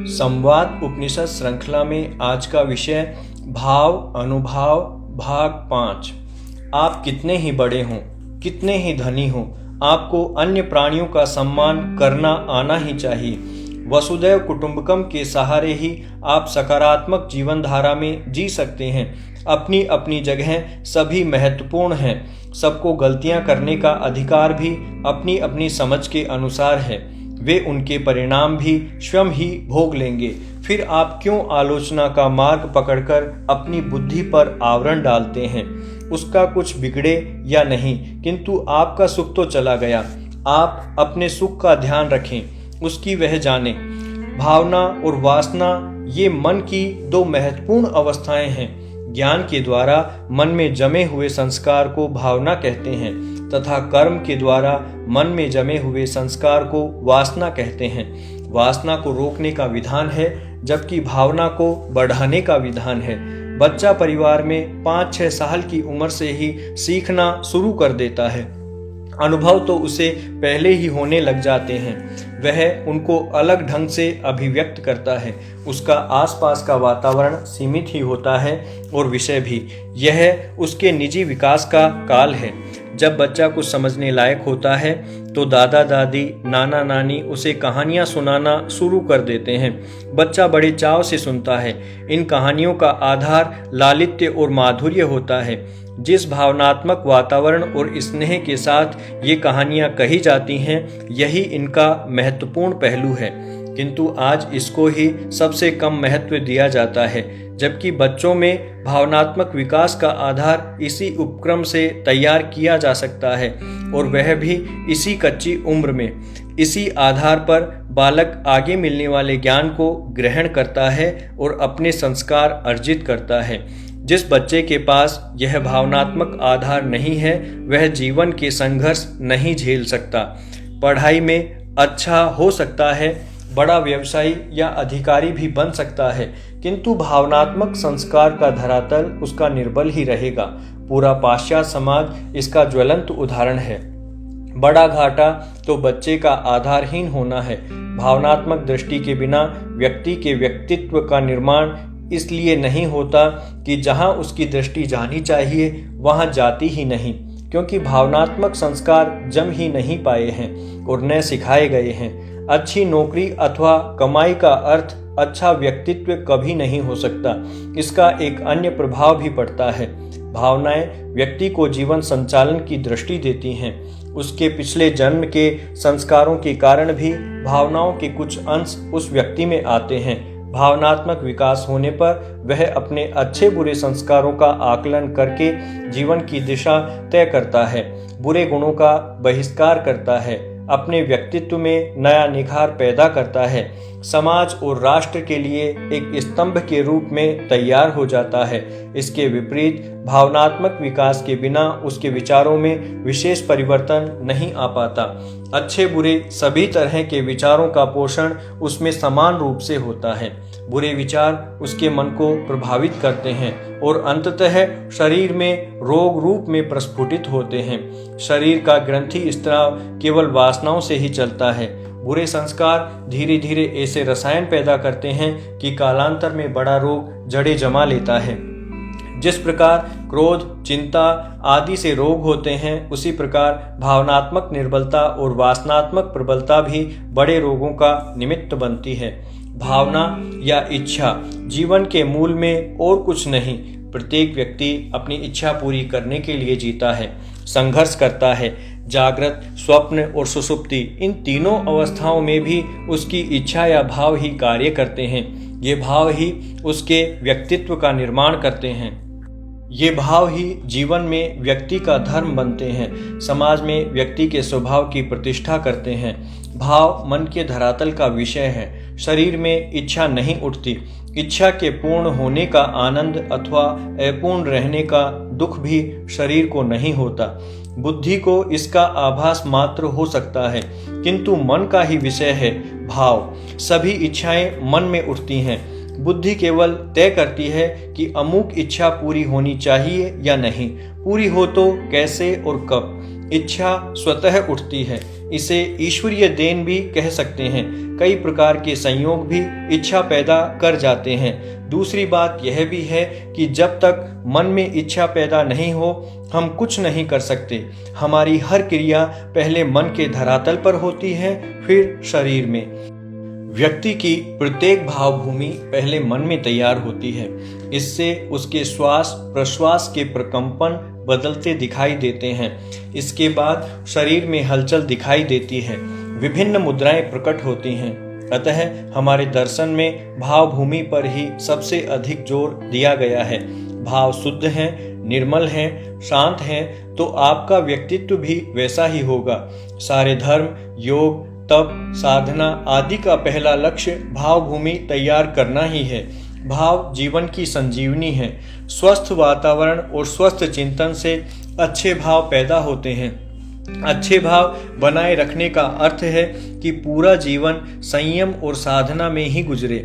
संवाद उपनिषद श्रृंखला में आज का विषय भाव अनुभाव भाग 5। आप कितने ही बड़े हों, कितने ही धनी हों, आपको अन्य प्राणियों का सम्मान करना आना ही चाहिए। वसुदैव कुटुंबकम के सहारे ही आप सकारात्मक जीवन धारा में जी सकते हैं। अपनी अपनी जगह सभी महत्वपूर्ण हैं। सबको गलतियां करने का अधिकार भी अपनी अपनी समझ के अनुसार है। वे उनके परिणाम भी स्वयं ही भोग लेंगे। फिर आप क्यों आलोचना का मार्ग पकड़कर अपनी बुद्धि पर आवरण डालते हैं? उसका कुछ बिगड़े या नहीं, किंतु आपका सुख तो चला गया। आप अपने सुख का ध्यान रखें, उसकी वह जाने। भावना और वासना ये मन की दो महत्वपूर्ण अवस्थाएं हैं। ज्ञान के द्वारा मन में जमे हुए संस्कार को भावना कहते हैं तथा कर्म के द्वारा मन में जमे हुए संस्कार को वासना कहते हैं। वासना को रोकने का विधान है, जबकि भावना को बढ़ाने का विधान है। बच्चा परिवार में 5-6 साल की उम्र से ही सीखना शुरू कर देता है। अनुभव तो उसे पहले ही होने लग जाते हैं। वह उनको अलग ढंग से अभिव्यक्त करता है। उसका आसपास का वातावरण सीमित ही होता है और विषय भी। यह उसके निजी विकास का काल है। जब बच्चा कुछ समझने लायक होता है तो दादा दादी नाना नानी उसे कहानियां सुनाना शुरू कर देते हैं। बच्चा बड़े चाव से सुनता है। इन कहानियों का आधार लालित्य और माधुर्य होता है। जिस भावनात्मक वातावरण और स्नेह के साथ ये कहानियां कही जाती हैं, यही इनका महत्वपूर्ण पहलू है। किंतु आज इसको ही सबसे कम महत्व दिया जाता है, जबकि बच्चों में भावनात्मक विकास का आधार इसी उपक्रम से तैयार किया जा सकता है और वह भी इसी कच्ची उम्र में। इसी आधार पर बालक आगे मिलने वाले ज्ञान को ग्रहण करता है और अपने संस्कार अर्जित करता है। जिस बच्चे के पास यह भावनात्मक आधार नहीं है, वह जीवन के संघर्ष नहीं झेल सकता। पढ़ाई में अच्छा हो सकता है, बड़ा व्यवसायी या अधिकारी भी बन सकता है, किंतु भावनात्मक संस्कार का धरातल उसका निर्बल ही रहेगा। पूरा पाश्चात्य समाज इसका ज्वलंत उदाहरण है। बड़ा घाटा तो बच्चे का आधारहीन होना है। भावनात्मक दृष्टि के बिना व्यक्ति के व्यक्तित्व का निर्माण इसलिए नहीं होता कि जहां उसकी दृष्टि जानी चाहिए वहां जाती ही नहीं, क्योंकि भावनात्मक संस्कार जम ही नहीं पाए हैं और न सिखाए गए हैं। अच्छी नौकरी अथवा कमाई का अर्थ अच्छा व्यक्तित्व कभी नहीं हो सकता। इसका एक अन्य प्रभाव भी पड़ता है। भावनाएं व्यक्ति को जीवन संचालन की दृष्टि देती हैं। उसके पिछले जन्म के संस्कारों के कारण भी भावनाओं के कुछ अंश उस व्यक्ति में आते हैं। भावनात्मक विकास होने पर वह अपने अच्छे बुरे संस्कारों का आकलन करके जीवन की दिशा तय करता है, बुरे गुणों का बहिष्कार करता है, अपने व्यक्तित्व में नया निखार पैदा करता है, समाज और राष्ट्र के लिए एक स्तंभ के रूप में तैयार हो जाता है। इसके विपरीत भावनात्मक विकास के बिना उसके विचारों में विशेष परिवर्तन नहीं आ पाता। अच्छे बुरे सभी तरह के विचारों का पोषण उसमें समान रूप से होता है। बुरे विचार उसके मन को प्रभावित करते हैं और अंततः शरीर में रोग रूप में प्रस्फुटित होते हैं। शरीर का ग्रंथि स्त्राव केवल वासनाओं से ही चलता है। बुरे संस्कार धीरे धीरे ऐसे रसायन पैदा करते हैं कि कालांतर में बड़ा रोग जड़ें जमा लेता है। जिस प्रकार क्रोध, चिंता आदि से रोग होते हैं, उसी प्रकार भावनात्मक निर्बलता और वासनात्मक प्रबलता भी बड़े रोगों का निमित्त बनती है। भावना या इच्छा जीवन के मूल में और कुछ नहीं। प्रत्येक व्यक्ति अपनी इच्छा पूरी करने के लिए जीता है, संघर्ष करता है। जागृत, स्वप्न और सुषुप्ति, इन तीनों अवस्थाओं में भी उसकी इच्छा या भाव ही कार्य करते हैं। ये भाव ही उसके व्यक्तित्व का निर्माण करते हैं। ये भाव ही जीवन में व्यक्ति का धर्म बनते हैं, समाज में व्यक्ति के स्वभाव की प्रतिष्ठा करते हैं। भाव मन के धरातल का विषय है। शरीर में इच्छा नहीं उठती। इच्छा के पूर्ण होने का आनंद अथवा अपूर्ण रहने का दुख भी शरीर को नहीं होता। बुद्धि को इसका आभास मात्र हो सकता है, किंतु मन का ही विषय है भाव। सभी इच्छाएं मन में उठती हैं। बुद्धि केवल तय करती है कि अमुक इच्छा पूरी होनी चाहिए या नहीं, पूरी हो तो कैसे और कब। इच्छा स्वतः उठती है। इसे ईश्वरीय देन भी कह सकते हैं। कई प्रकार के संयोग भी इच्छा पैदा कर जाते हैं। दूसरी बात यह भी है कि जब तक मन में इच्छा पैदा नहीं हो, हम कुछ नहीं कर सकते। हमारी हर क्रिया पहले मन के धरातल पर होती है, फिर शरीर में। व्यक्ति की प्रत्येक भावभूमि पहले मन में तैयार होती है। इससे उसके श्वास प्रश्वास के प्रकंपन बदलते दिखाई देते हैं। इसके बाद शरीर में हलचल दिखाई देती है, विभिन्न मुद्राएं प्रकट होती हैं। अतः हमारे दर्शन में भावभूमि पर ही सबसे अधिक जोर दिया गया है। भाव शुद्ध हैं, निर्मल हैं, शांत हैं, तो आपका व्यक्तित्व भी वैसा ही होगा। सारे धर्म, योग, तप, साधना आदि का पहला लक्ष्य भावभूमि तैयार करना ही है। भाव जीवन की संजीवनी है। स्वस्थ वातावरण और स्वस्थ चिंतन से अच्छे भाव पैदा होते हैं। अच्छे भाव बनाए रखने का अर्थ है कि पूरा जीवन संयम और साधना में ही गुजरे।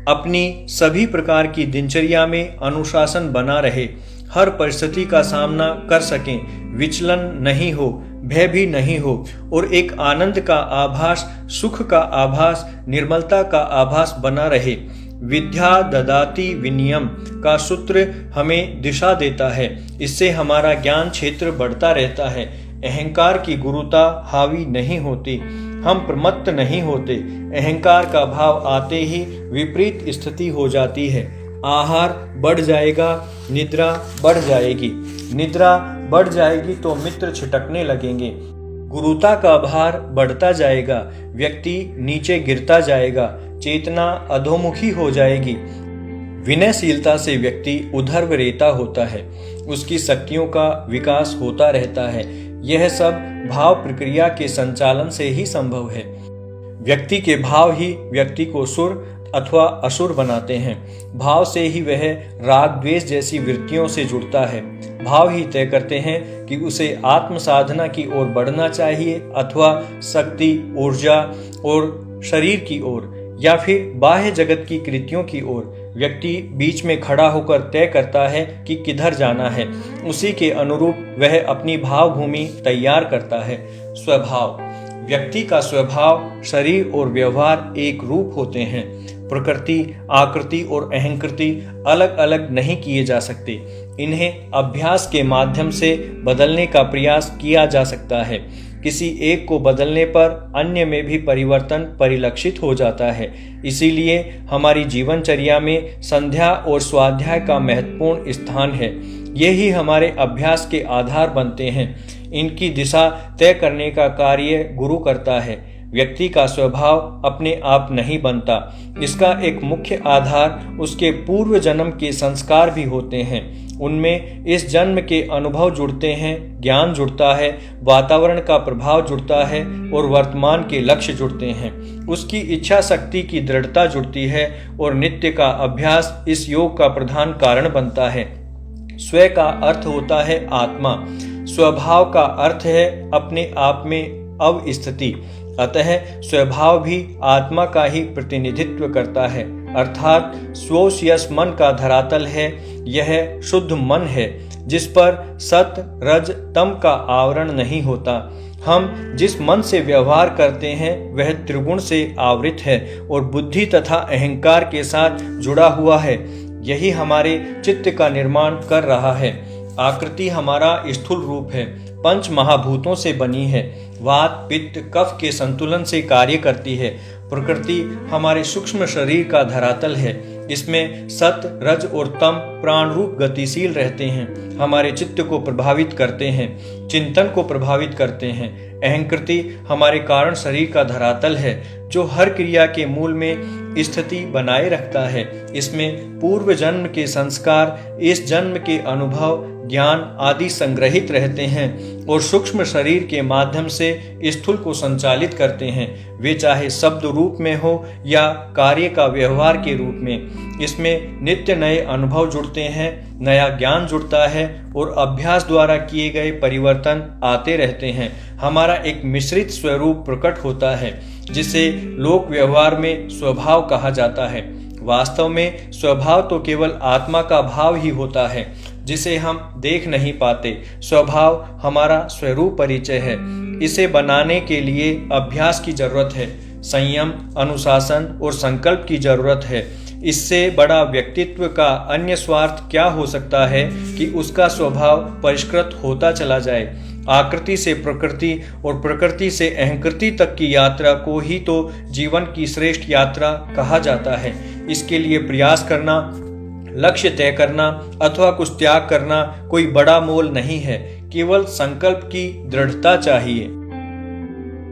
अपनी सभी प्रकार की दिनचर्या में अनुशासन बना रहे, हर परिस्थिति का सामना कर सकें, विचलन नहीं हो, भय भी नहीं हो, और एक आनंद का आभास, सुख का आभास, निर्मलता का आभास बना रहे। विद्या ददाति विनयम का सूत्र हमें दिशा देता है। इससे हमारा ज्ञान क्षेत्र बढ़ता रहता है। अहंकार की गुरुता हावी नहीं होती, हम प्रमत्त नहीं होते। अहंकार का भाव आते ही विपरीत स्थिति हो जाती है। आहार बढ़ जाएगा, निद्रा बढ़ जाएगी। निद्रा बढ़ जाएगी तो मित्र छिटकने लगेंगे। गुरुता का भार बढ़ता जाएगा, व्यक्ति नीचे गिरता जाएगा, चेतना अधोमुखी हो जाएगी। विनयशीलता से व्यक्ति ऊर्ध्व रेता होता है, उसकी शक्तियों का विकास होता रहता है। यह सब भाव प्रक्रिया के संचालन से ही संभव है। व्यक्ति के भाव ही व्यक्ति को सुर अथवा असुर बनाते हैं। भाव से ही वह राग द्वेष जैसी वृत्तियों से जुड़ता है। भाव ही तय करते हैं कि उसे आत्म साधना की ओर बढ़ना चाहिए अथवा शक्ति, ऊर्जा और शरीर की ओर, या फिर बाह्य जगत की कृतियों की ओर। व्यक्ति बीच में खड़ा होकर तय करता है कि किधर जाना है। उसी के अनुरूप वह अपनी भावभूमि तैयार करता है। स्वभाव, व्यक्ति का स्वभाव, शरीर और व्यवहार एक रूप होते हैं। प्रकृति, आकृति और अहंकृति अलग अलग नहीं किए जा सकते। इन्हें अभ्यास के माध्यम से बदलने का प्रयास किया जा सकता है। किसी एक को बदलने पर अन्य में भी परिवर्तन परिलक्षित हो जाता है। इसीलिए हमारी जीवनचर्या में संध्या और स्वाध्याय का महत्वपूर्ण स्थान है। यही हमारे अभ्यास के आधार बनते हैं। इनकी दिशा तय करने का कार्य गुरु करता है। व्यक्ति का स्वभाव अपने आप नहीं बनता। इसका एक मुख्य आधार उसके पूर्व जन्म के संस्कार भी होते हैं। उनमें इस जन्म के अनुभव जुड़ते हैं, ज्ञान जुड़ता है, वातावरण का प्रभाव जुड़ता है और वर्तमान के लक्ष्य जुड़ते हैं। उसकी इच्छा शक्ति की दृढ़ता जुड़ती है और नित्य का अभ्यास इस योग का प्रधान कारण बनता है। स्व का अर्थ होता है आत्मा। स्वभाव का अर्थ है अपने आप में अवस्थिति। अतः स्वभाव भी आत्मा का ही प्रतिनिधित्व करता है, अर्थात स्वयं मन का धरातल है। यह शुद्ध मन है जिस पर सत, रज, तम का आवरण नहीं होता। हम जिस मन से व्यवहार करते हैं वह त्रिगुण से आवृत है और बुद्धि तथा अहंकार के साथ जुड़ा हुआ है। यही हमारे चित्त का निर्माण कर रहा है। आकृति हमारा स्थूल रूप है, पंच महाभूतों से बनी है। वात, पित्त, कफ के संतुलन से कार्य करती है। प्रकृति हमारे सूक्ष्म शरीर का धरातल है। इसमें सत, रज और तम प्राण रूप गतिशील रहते हैं, हमारे चित्त को प्रभावित करते हैं, चिंतन को प्रभावित करते हैं। अहंकृति हमारे कारण शरीर का धरातल है जो हर क्रिया के मूल में स्थिति बनाए रखता है। इसमें पूर्व जन्म के संस्कार, इस जन्म के अनुभव, ज्ञान आदि संग्रहित रहते हैं और सूक्ष्म शरीर के माध्यम से स्थूल को संचालित करते हैं। वे चाहे शब्द रूप में हो या कार्य का व्यवहार के रूप में। इसमें नित्य नए अनुभव जुड़ते हैं, नया ज्ञान जुड़ता है और अभ्यास द्वारा किए गए परिवर्तन आते रहते हैं। हमारा एक मिश्रित स्वरूप प्रकट होता है जिसे लोक व्यवहार में स्वभाव कहा जाता है। वास्तव में स्वभाव तो केवल आत्मा का भाव ही होता है जिसे हम देख नहीं पाते। स्वभाव हमारा स्वरूप परिचय है। इसे बनाने के लिए अभ्यास की जरूरत है, संयम, अनुशासन और संकल्प की जरूरत है। इससे बड़ा व्यक्तित्व का अन्य स्वार्थ क्या हो सकता है कि उसका स्वभाव परिष्कृत होता चला जाए। आकृति से प्रकृति और प्रकृति से अहंकृति तक की यात्रा को ही तो जीवन की श्रेष्ठ यात्रा कहा जाता है। इसके लिए प्रयास करना, लक्ष्य तय करना अथवा कुछ त्याग करना कोई बड़ा मोल नहीं है। केवल संकल्प की दृढ़ता चाहिए।